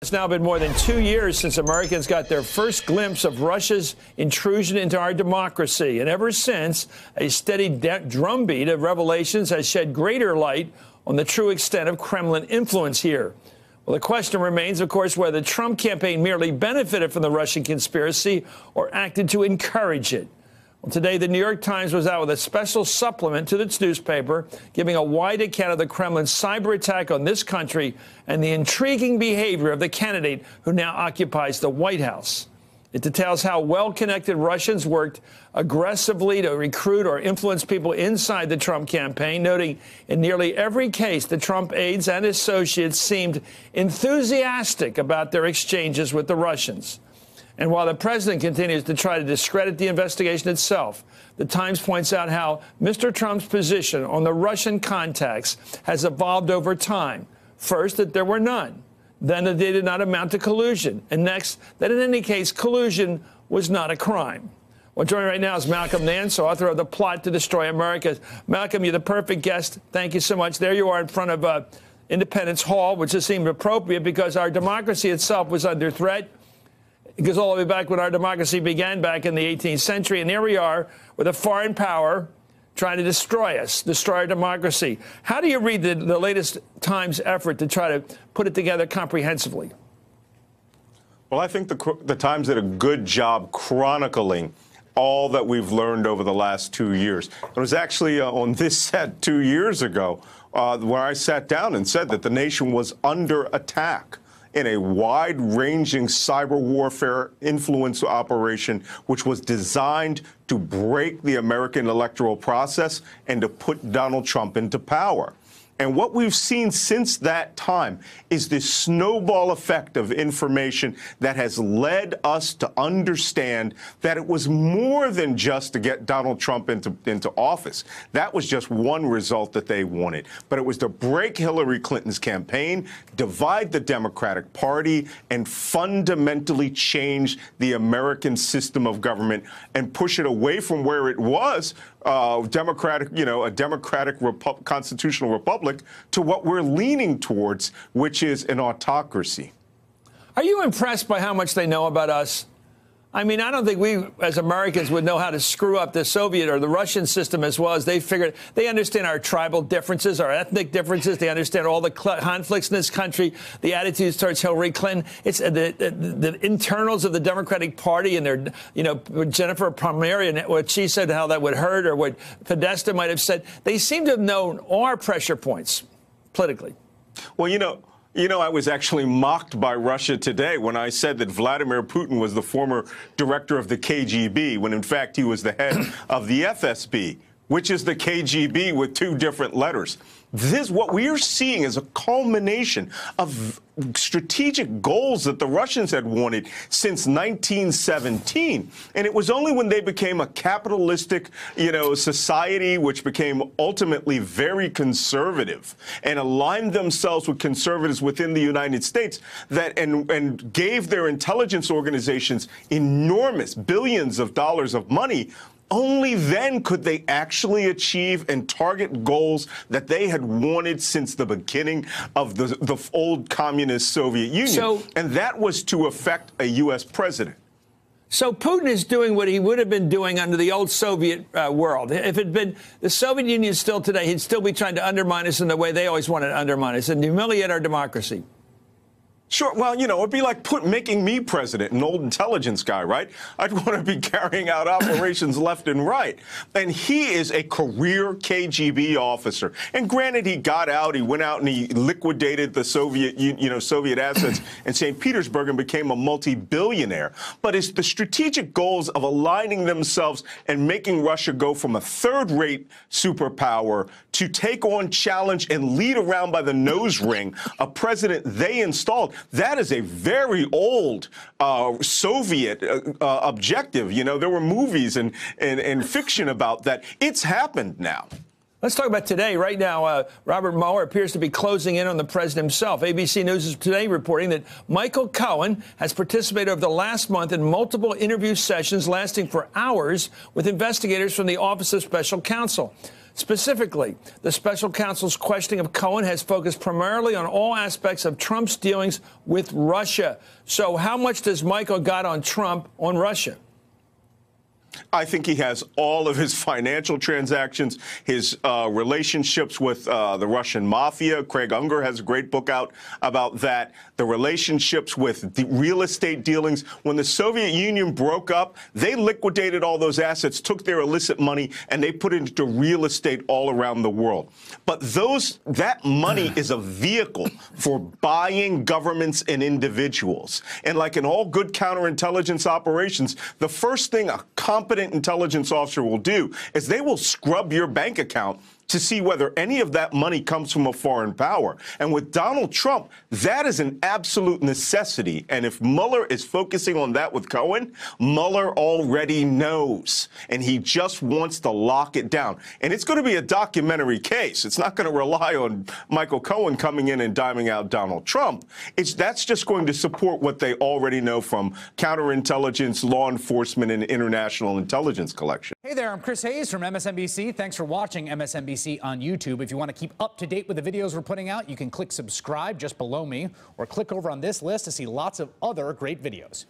It's now been more than 2 years since Americans got their first glimpse of Russia's intrusion into our democracy. And ever since, a steady drumbeat of revelations has shed greater light on the true extent of Kremlin influence here. Well, the question remains, of course, whether the Trump campaign merely benefited from the Russian conspiracy or acted to encourage it. Well, today, the New York Times was out with a special supplement to its newspaper, giving a wide account of the Kremlin's cyber attack on this country and the intriguing behavior of the candidate who now occupies the White House. It details how well-connected Russians worked aggressively to recruit or influence people inside the Trump campaign, noting in nearly every case the Trump aides and associates seemed enthusiastic about their exchanges with the Russians. And while the president continues to try to discredit the investigation itself, the Times points out how Mr. Trump's position on the Russian contacts has evolved over time. First, that there were none. Then that they did not amount to collusion. And next, that in any case, collusion was not a crime. Well, joining right now is Malcolm Nance, author of The Plot to Destroy America. Malcolm, you're the perfect guest. Thank you so much. There you are in front of Independence Hall, which just seemed appropriate because our democracy itself was under threat. It goes all the way back when our democracy began back in the 18th century. And here we are with a foreign power trying to destroy us, destroy our democracy. How do you read the latest Times effort to try to put it together comprehensively? Well, I think the Times did a good job chronicling all that we've learned over the last 2 years. It was actually on this set 2 years ago where I sat down and said that the nation was under attack in a wide-ranging cyber warfare influence operation, which was designed to break the American electoral process and to put Donald Trump into power. And what we've seen since that time is this snowball effect of information that has led us to understand that it was more than just to get Donald Trump into office. That was just one result that they wanted. But it was to break Hillary Clinton's campaign, divide the Democratic Party, and fundamentally change the American system of government and push it away from where it was, a democratic constitutional republic, to what we're leaning towards, which is an autocracy. Are you impressed by how much they know about us? I mean, I don't think we as Americans would know how to screw up the Soviet or the Russian system as well as they figured. They understand our tribal differences, our ethnic differences. They understand all the conflicts in this country, the attitudes towards Hillary Clinton. It's the internals of the Democratic Party and their, Jennifer Palmieri and what she said, how that would hurt, or what Podesta might have said. They seem to have known our pressure points politically. Well, I was actually mocked by Russia today when I said that Vladimir Putin was the former director of the KGB, when in fact he was the head of the FSB, which is the KGB with two different letters. What we are seeing is a culmination of strategic goals that the Russians had wanted since 1917. And it was only when they became a capitalistic, society, which became ultimately very conservative and aligned themselves with conservatives within the United States, and gave their intelligence organizations enormous billions of dollars of money. Only then could they actually achieve and target goals that they had wanted since the beginning of the old communist Soviet Union. And that was to affect a U.S. president. So Putin is doing what he would have been doing under the old Soviet world. If it had been the Soviet Union still today, he'd still be trying to undermine us in the way they always wanted to undermine us and humiliate our democracy. Sure. Well, it'd be like making me president, an old intelligence guy, right? I'd want to be carrying out operations left and right. And he is a career KGB officer. And granted, he got out, he went out and he liquidated the Soviet assets in St. Petersburg and became a multi-billionaire. But it's the strategic goals of aligning themselves and making Russia go from a third-rate superpower to take on, challenge, and lead around by the nose ring a president they installed. That is a very old Soviet objective. There were movies and fiction about that. It's happened now. Let's talk about today. Right now, Robert Mueller appears to be closing in on the president himself. ABC News is today reporting that Michael Cohen has participated over the last month in multiple interview sessions lasting for hours with investigators from the Office of Special Counsel. Specifically, the special counsel's questioning of Cohen has focused primarily on all aspects of Trump's dealings with Russia. So how much does Michael got on Trump on Russia? I think he has all of his financial transactions, his relationships with the Russian mafia. Craig Unger has a great book out about that. The relationships with the real estate dealings. When the Soviet Union broke up, they liquidated all those assets, took their illicit money, and they put it into real estate all around the world. But that money is a vehicle for buying governments and individuals. And like in all good counterintelligence operations, the first thing a competent intelligence officer will do is they will scrub your bank account to see whether any of that money comes from a foreign power. And with Donald Trump, that is an absolute necessity. And if Mueller is focusing on that with Cohen, Mueller already knows, and he just wants to lock it down. And it's going to be a documentary case. It's not going to rely on Michael Cohen coming in and diming out Donald Trump. That's just going to support what they already know from counterintelligence, law enforcement, and international intelligence collection. Hey there, I'm Chris Hayes from MSNBC. Thanks for watching MSNBC on YouTube. If you want to keep up to date with the videos we're putting out, you can click subscribe just below me or click over on this list to see lots of other great videos.